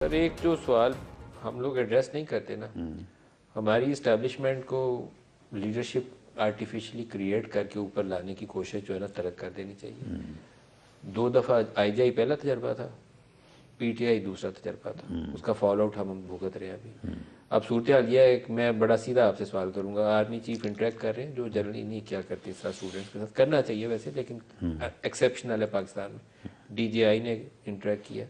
سر ایک جو سوال ہم لوگ ایڈریس نہیں کرتے نا، ہماری اسٹیبلشمنٹ کو لیڈرشپ آرٹیفیشلی کریٹ کر کے اوپر لانے کی کوشش جو ہے نا ترک کر دینی چاہیے۔ 2 دفعہ آئی جی آئی پہلا تجربہ تھا، پی ٹی آئی دوسرا تجربہ تھا، اس کا فال آؤٹ ہم بھگت رہے ہیں ابھی۔ اب صورتحال یہ ہے کہ میں بڑا سیدھا آپ سے سوال کروں گا، آرمی چیف انٹریکٹ کر رہے ہیں جو جنرلی نہیں کیا کرتے اس طرح اسٹوڈنٹس کے ساتھ، کرنا چاہیے ویسے لیکن ایکسیپشنل ہے پاکستان میں۔ ڈی جی آئی نے انٹریکٹ کیا،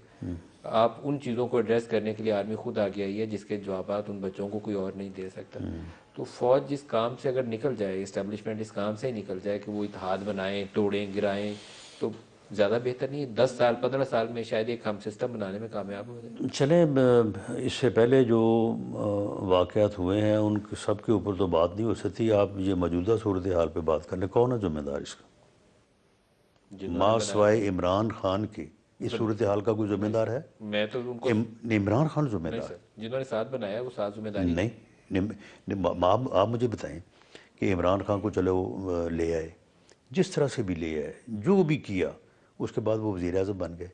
آپ ان چیزوں کو ایڈریس کرنے کے لیے آرمی خود آگے آئی ہے جس کے جوابات ان بچوں کو کوئی اور نہیں دے سکتا۔ تو فوج جس کام سے اگر نکل جائے، اسٹیبلشمنٹ اس کام سے ہی نکل جائے کہ وہ اتحاد بنائیں، توڑیں، گرائیں، تو زیادہ بہتر نہیں ہے؟ 10 سال 15 سال میں شاید ایک ہم سسٹم بنانے میں کامیاب ہو جائے۔ چلیں اس سے پہلے جو واقعات ہوئے ہیں ان سب کے اوپر تو بات نہیں ہو سکتی۔ آپ یہ موجودہ صورتحال پہ بات کرنے، کون ہے ذمہ دار اس کا؟ ماں سوائے عمران خان کے اس صورتحال کا کوئی ذمہ دار ہے؟ میں تو ان کو عمران خان ذمہ دار جنہوں نے ساتھ بنایا وہ ساتھ ذمہ داری نہیں۔ آپ مجھے بتائیں کہ عمران خان کو چلو لے آئے، جس طرح سے بھی لے آئے، جو بھی کیا، اس کے بعد وہ وزیر اعظم بن گئے۔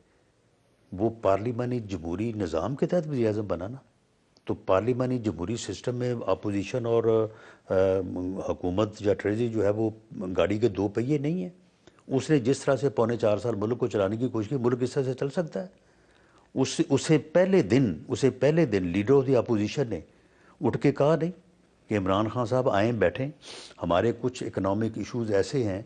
وہ پارلیمانی جمہوری نظام کے تحت وزیر اعظم بنا نا، تو پارلیمانی جمہوری سسٹم میں اپوزیشن اور حکومت یا ٹریجری جو ہے وہ گاڑی کے 2 پہیے نہیں ہیں۔ اس نے جس طرح سے 4.25 سال ملک کو چلانے کی کوشش کی، ملک اس طرح سے چل سکتا ہے؟ اسے پہلے دن لیڈر آف دی اپوزیشن نے اٹھ کے کہا نہیں کہ عمران خان صاحب آئیں بیٹھیں، ہمارے کچھ اکنامک ایشوز ایسے ہیں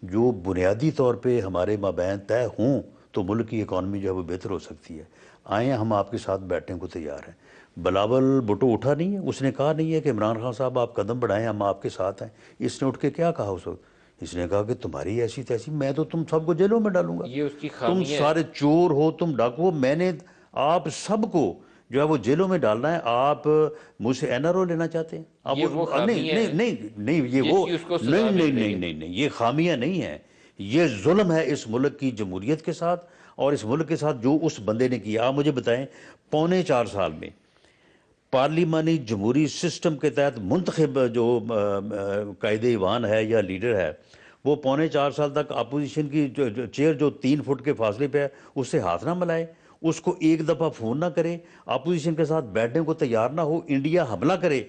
جو بنیادی طور پہ ہمارے مابین طے ہوں تو ملک کی اکانومی جو ہے وہ بہتر ہو سکتی ہے، آئیں ہم آپ کے ساتھ بیٹھنے کو تیار ہیں۔ بلاول بھٹو اٹھا نہیں ہے، اس نے کہا نہیں ہے کہ عمران خان صاحب آپ قدم بڑھائیں، ہم آپ کے ساتھ ہیں۔ اس نے اٹھ کے کیا کہا اس وقت؟ اس نے کہا کہ تمہاری ایسی تیسی، میں تو تم سب کو جیلوں میں ڈالوں گا، یہ اس کی تم خامی ہے۔ سارے چور ہو، تم ڈاکو ہو، میں نے آپ سب کو جو ہے وہ جیلوں میں ڈالنا ہے۔ آپ مجھ سے این آر او لینا چاہتے ہیں؟ آپ یہ وہ خامی ہے نہیں، یہ جس وہ کی اس کو سزا مل رہی ہے۔ نہیں، یہ خامیاں نہیں ہیں، یہ ظلم ہے اس ملک کی جمہوریت کے ساتھ اور اس ملک کے ساتھ جو اس بندے نے کیا۔ آپ مجھے بتائیں، 4.25 سال میں پارلیمانی جمہوری سسٹم کے تحت منتخب جو قائد ایوان ہے یا لیڈر ہے، وہ 4.25 سال تک اپوزیشن کی چیئر جو 3 فٹ کے فاصلے پہ ہے اس سے ہاتھ نہ ملائے، اس کو ایک دفعہ فون نہ کرے، اپوزیشن کے ساتھ بیٹھنے کو تیار نہ ہو، انڈیا حملہ کرے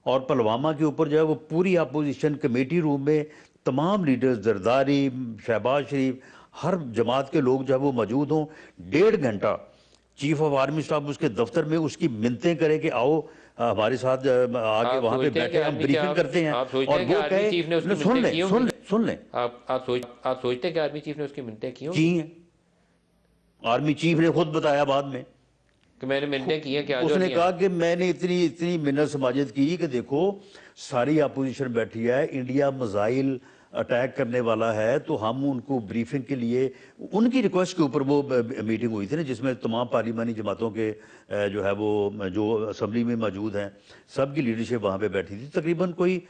اور پلوامہ کے اوپر جو ہے وہ پوری اپوزیشن کمیٹی روم میں تمام لیڈرز، زرداری، شہباز شریف، ہر جماعت کے لوگ جو ہے وہ موجود ہوں، 1.5 گھنٹہ چیف آف آرمی اسٹاف اس کے دفتر میں اس کی منتیں کرے کہ آؤ ہمارے ساتھ آگے وہاں پہ بیٹھے، ہم بریفنگ کرتے ہیں، اور وہ کہے سن لیں آپ سوچتے ہیں کہ آرمی چیف نے اس کی منتیں کی ہوں کی ہیں؟ آرمی چیف نے خود بتایا بعد میں کہ میں نے منتیں کی ہیں کہ اس نے کہا کہ میں نے اتنی منت سماجت کی کہ دیکھو ساری اپوزیشن بیٹھی ہے، انڈیا میزائل اٹیک کرنے والا ہے، تو ہم ان کو بریفنگ کے لیے ان کی ریکویسٹ کے اوپر وہ میٹنگ ہوئی تھی نا، جس میں تمام پارلیمانی جماعتوں کے جو ہے وہ جو اسمبلی میں موجود ہیں سب کی لیڈرشپ وہاں پہ بیٹھی تھی، تقریباً کوئی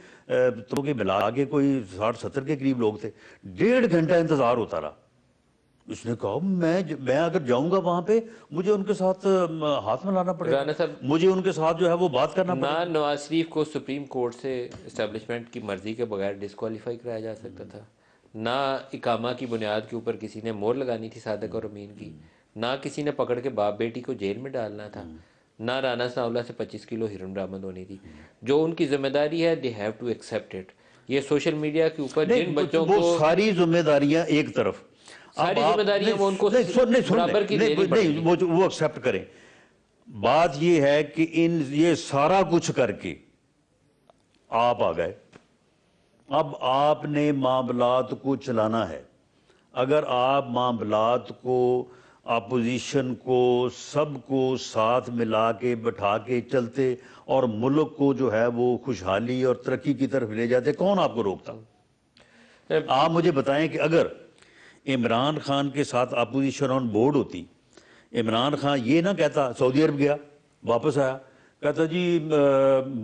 تو کے ملا کے کوئی 60-70 کے قریب لوگ تھے۔ 1.5 گھنٹہ انتظار ہوتا رہا۔ اس نے کہا میں اگر جاؤں گا وہاں پہ مجھے ان کے ساتھ ہاتھ ملانا پڑے گا، مجھے ان کے ساتھ جو ہے وہ بات کرنا پڑے گا۔ نہ نواز شریف کو سپریم کورٹ سے اسٹیبلشمنٹ کی مرضی کے بغیر ڈسکوالیفائی کرایا جا سکتا تھا، نہ اقامہ کی بنیاد کے اوپر کسی نے مہر لگانی تھی صادق اور امین کی، نہ کسی نے پکڑ کے باپ بیٹی کو جیل میں ڈالنا تھا، نہ رانا ثناءاللہ سے 25 کلو ہیروئن برآمد ہونی تھی۔ جو ان کی ذمہ داری ہے they have to accept it۔ یہ سوشل میڈیا کے اوپر جن بچوں کو وہ ساری ذمہ داریاں ایک طرف، ساری ذمہ داریاں وہ ان کو برابر کی دینی پڑیں گی۔ وہ ایکسیپٹ کریں۔ بات یہ ہے کہ یہ سارا کچھ کر کے آپ آ گئے، اب آپ نے معاملات کو چلانا ہے۔ اگر آپ معاملات کو، اپوزیشن کو، سب کو ساتھ ملا کے بٹھا کے چلتے اور ملک کو جو ہے وہ خوشحالی اور ترقی کی طرف لے جاتے، کون آپ کو روکتا؟ آپ مجھے بتائیں کہ اگر عمران خان کے ساتھ اپوزیشن آن بورڈ ہوتی، عمران خان یہ نہ کہتا، سعودی عرب گیا واپس آیا کہتا جی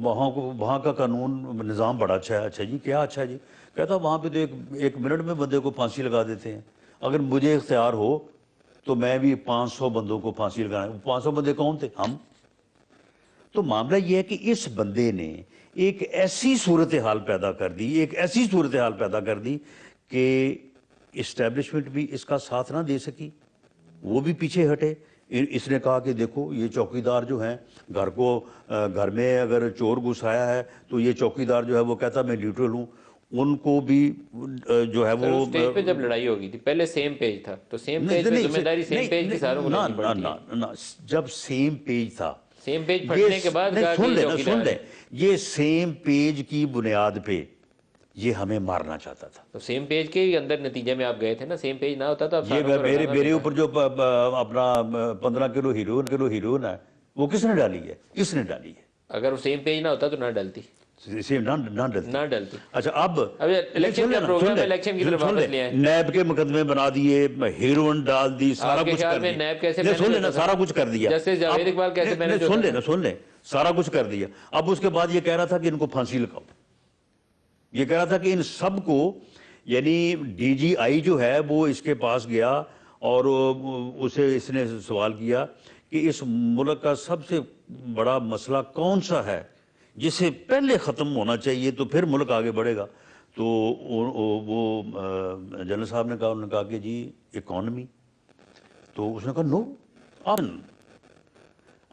وہاں کا قانون نظام بڑا اچھا ہے۔ اچھا جی کیا اچھا ہے جی؟ کہتا وہاں پہ تو ایک منٹ میں بندے کو پھانسی لگا دیتے ہیں، اگر مجھے اختیار ہو تو میں بھی 500 بندوں کو پھانسی لگانا۔ 500 بندے کون تھے؟ ہم۔ تو معاملہ یہ ہے کہ اس بندے نے ایک ایسی صورتحال پیدا کر دی کہ اسٹیبلشمنٹ بھی اس کا ساتھ نہ دے سکی، وہ بھی پیچھے ہٹے، اس نے کہا کہ دیکھو یہ چوکیدار جو ہیں گھر میں اگر چور گھس آیا ہے تو یہ چوکیدار جو ہے وہ کہتا میں نیوٹرل ہوں، ان کو بھی جو ہے وہ اسٹیج پہ جب لڑائی ہوگی تھی پہلے سیم پیج تھا تو سیم پیج پہ ذمہ داری سیم پیج کی ساروں کو لینی پڑتی ہے. جب سیم پیج تھا، سیم پیج پھٹنے کے بعد کہا کہ سن چوکیدار لیں یہ سیم پیج کی بنیاد پہ یہ ہمیں مارنا چاہتا تھا. تو سیم پیج کے اندر نتیجے میں آپ گئے تھے نا، سیم پیج نہ ہوتا تو آپ یہ میرے اوپر جو اپنا 15 کلو ہیروئن ہے وہ کس نے ڈالی ہے؟ اس نے ڈالی ہے. اگر وہ سیم پیج نہ ہوتا تو نہ ڈلتی. نہ ڈلتی. اچھا اب الیکشن کا پروگرام الیکشن کی طرف واپس لے آئیں. نیب کے مقدمے بنا دیے، ہیروئن ڈال دی، سارا کچھ کر دیا. نیب کیسے سن لینا، سارا کچھ کر دیا. جسٹس جاوید اقبال کیسے مینیج ہوتا ہے؟ سن لیں سارا کچھ کر دیا. اب اس کے بعد یہ کہہ رہا تھا کہ ان کو پھانسی لگاؤ. یہ کہہ رہا تھا کہ ان سب کو، یعنی ڈی جی آئی جو ہے وہ اس کے پاس گیا اور اسے اس نے سوال کیا کہ اس ملک کا سب سے بڑا مسئلہ کون سا ہے جسے پہلے ختم ہونا چاہیے تو پھر ملک آگے بڑھے گا. تو وہ جنرل صاحب نے کہا کہ جی اکانومی. تو اس نے کہا نو.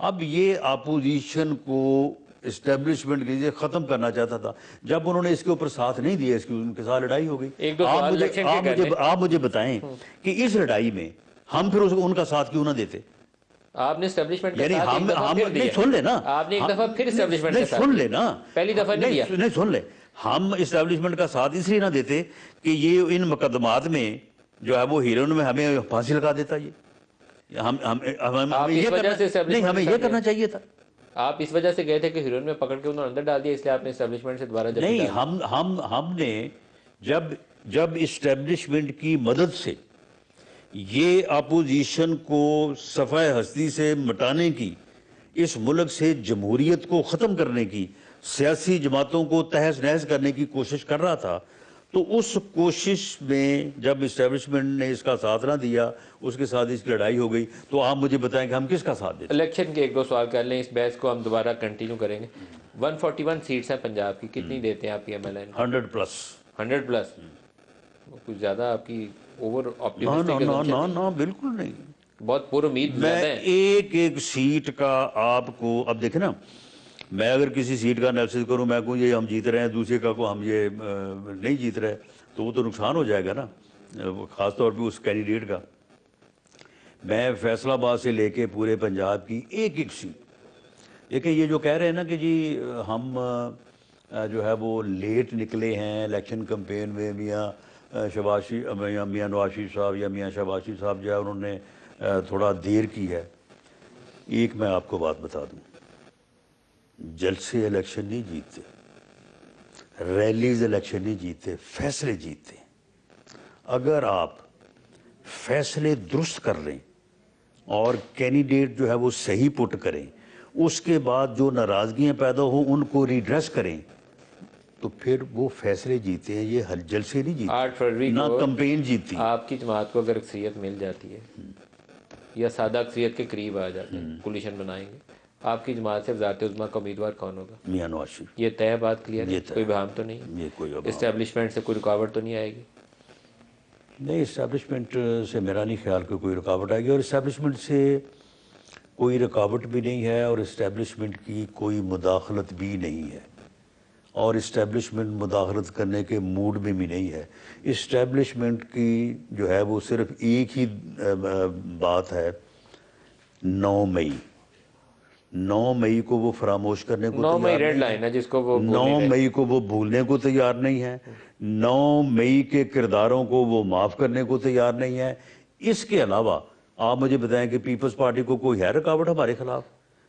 اب یہ اپوزیشن کو اسٹیبلشمنٹ کے لیے ختم کرنا چاہتا تھا. جب انہوں نے اس کے اوپر ساتھ نہیں دیا، ان کے ساتھ لڑائی ہو گئی. آپ مجھے بتائیں کہ اس لڑائی میں ہم پھر ان کا ساتھ کیوں نہ دیتے؟ آپ نے اسٹیبلشمنٹ یعنی سن لے نا، آپ نے ایک دفعہ پھر اسٹیبلشمنٹ کے ساتھ سن لے نا، پہلی دفعہ نہیں دیا. نہیں سن لے، ہم اسٹیبلشمنٹ کا ساتھ اس لیے نہ دیتے کہ یہ ان مقدمات میں جو ہے وہ ہیروئن میں ہمیں پھانسی لگا دیتا. یہ ہمیں یہ کرنا چاہیے تھا. آپ اس وجہ سے گئے تھے کہ ہیروئن میں پکڑ کے انہوں نے اندر ڈال دیا، اس لیے آپ نے اسٹیبلشمنٹ سے دوبارہ نہیں. ہم نے جب اسٹیبلشمنٹ کی مدد سے یہ اپوزیشن کو صفحہ ہستی سے مٹانے کی، اس ملک سے جمہوریت کو ختم کرنے کی، سیاسی جماعتوں کو تہس نہس کرنے کی کوشش کر رہا تھا، تو اس کوشش میں جب اسٹیبلشمنٹ نے اس کا ساتھ نہ دیا، اس کے ساتھ اس کی لڑائی ہو گئی، تو آپ مجھے بتائیں کہ ہم کس کا ساتھ دیتے؟ الیکشن کے ایک دو سوال کر لیں، اس بحث کو ہم دوبارہ کنٹینیو کریں گے. 141 سیٹس ہیں پنجاب کی، کتنی دیتے ہیں آپ کی ایم ایل این؟ 100+. کچھ زیادہ آپ کی اوور آپٹیمسٹک ہے؟ نہ بالکل نہیں. بہت پر امید میں زیادہ ہے. ایک سیٹ کا آپ کو، اب دیکھیں نا، میں اگر کسی سیٹ کا انالیسس کروں، میں کہوں یہ ہم جیت رہے ہیں، دوسرے کا کو ہم یہ نہیں جیت رہے، تو وہ تو نقصان ہو جائے گا نا، خاص طور پہ اس کینڈیڈیٹ کا. میں فیصل آباد سے لے کے پورے پنجاب کی ایک سیٹ، دیکھیں یہ جو کہہ رہے ہیں نا کہ جی ہم جو ہے وہ لیٹ نکلے ہیں الیکشن کمپین میں، میاں نواز شریف صاحب یا میاں شہباز شریف صاحب جو ہے انہوں نے تھوڑا دیر کی ہے. ایک میں آپ کو بات بتا دوں، جلسے الیکشن نہیں جیتتے، ریلیز الیکشن نہیں جیتتے، فیصلے جیتتے. اگر آپ فیصلے درست کر لیں اور کینڈیڈیٹ جو ہے وہ صحیح پٹ کریں، اس کے بعد جو ناراضگیاں پیدا ہوں ان کو ریڈریس کریں، تو پھر وہ فیصلے جیتے ہیں. یہ جلسے نہیں جیتے، 8 فروری نہ کو کمپین جیتی. آپ کی جماعت کو اگر اکثریت مل جاتی ہے یا سادہ اکثریت کے قریب آ جاتے ہیں، کولیشن بنائیں گے، آپ کی جماعت سے وزارت عظمیٰ کا امیدوار کون ہوگا؟ میاں نواز شریف. یہ طے بات کلیئر ہے، کوئی بہام تو نہیں؟ یہ کوئی اسٹیبلشمنٹ سے کوئی رکاوٹ تو نہیں آئے گی؟ نہیں، اسٹیبلشمنٹ سے میرا نہیں خیال کہ کوئی رکاوٹ آئے گی، اور اسٹیبلشمنٹ سے کوئی رکاوٹ بھی نہیں ہے، اور اسٹیبلشمنٹ کی کوئی مداخلت بھی نہیں ہے، اور اسٹیبلشمنٹ مداخلت کرنے کے موڈ میں بھی نہیں ہے. اسٹیبلشمنٹ کی جو ہے وہ صرف ایک ہی بات ہے، 9 مئی کو وہ فراموش کرنے کو 9 مئی تیار ریڈ نہیں لائن ہے جس کو وہ 9 مئی کو وہ بھولنے کو تیار نہیں ہے، 9 مئی کے کرداروں کو وہ معاف کرنے کو تیار نہیں ہے. اس کے علاوہ آپ مجھے بتائیں کہ پیپلز پارٹی کو کوئی ہے رکاوٹ ہمارے خلاف؟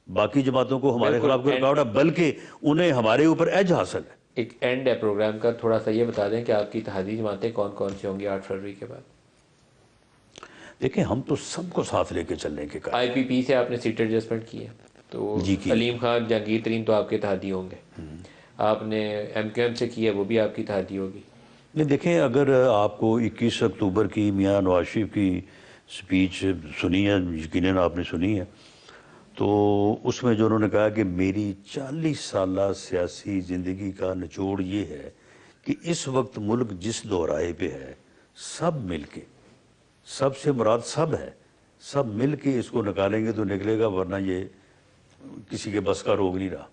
باقی جماعتوں کو ہمارے خلاف کوئی رکاوٹ ہے؟ بلکہ انہیں ہمارے اوپر ایج حاصل ہے. ایک اینڈ ہے پروگرام کا، تھوڑا سا یہ بتا دیں کہ آپ کی اتحادی جماعتیں کون کون سی ہوں گی 8 فروری کے بعد؟ دیکھیں ہم تو سب کو ساتھ لے کے چلنے کے قائل. آئی پی پی سے آپ نے سیٹ ایڈجسٹمنٹ کی ہے، تو علیم خان، جہانگیر ترین تو آپ کے اتحادی ہوں گے. آپ نے ایم کیو ایم سے کی ہے، وہ بھی آپ کی اتحادی ہوگی. نہیں دیکھیں، اگر آپ کو 21 اکتوبر کی میاں نواز شریف کی سپیچ سنی ہے، یقیناً آپ نے سنی ہے، تو اس میں جو انہوں نے کہا کہ میری 40 سالہ سیاسی زندگی کا نچوڑ یہ ہے کہ اس وقت ملک جس دورائے پہ ہے، سب مل کے، سب سے مراد سب ہے، سب مل کے اس کو نکالیں گے تو نکلے گا، ورنہ یہ کسی کے بس کا روگ نہیں رہا۔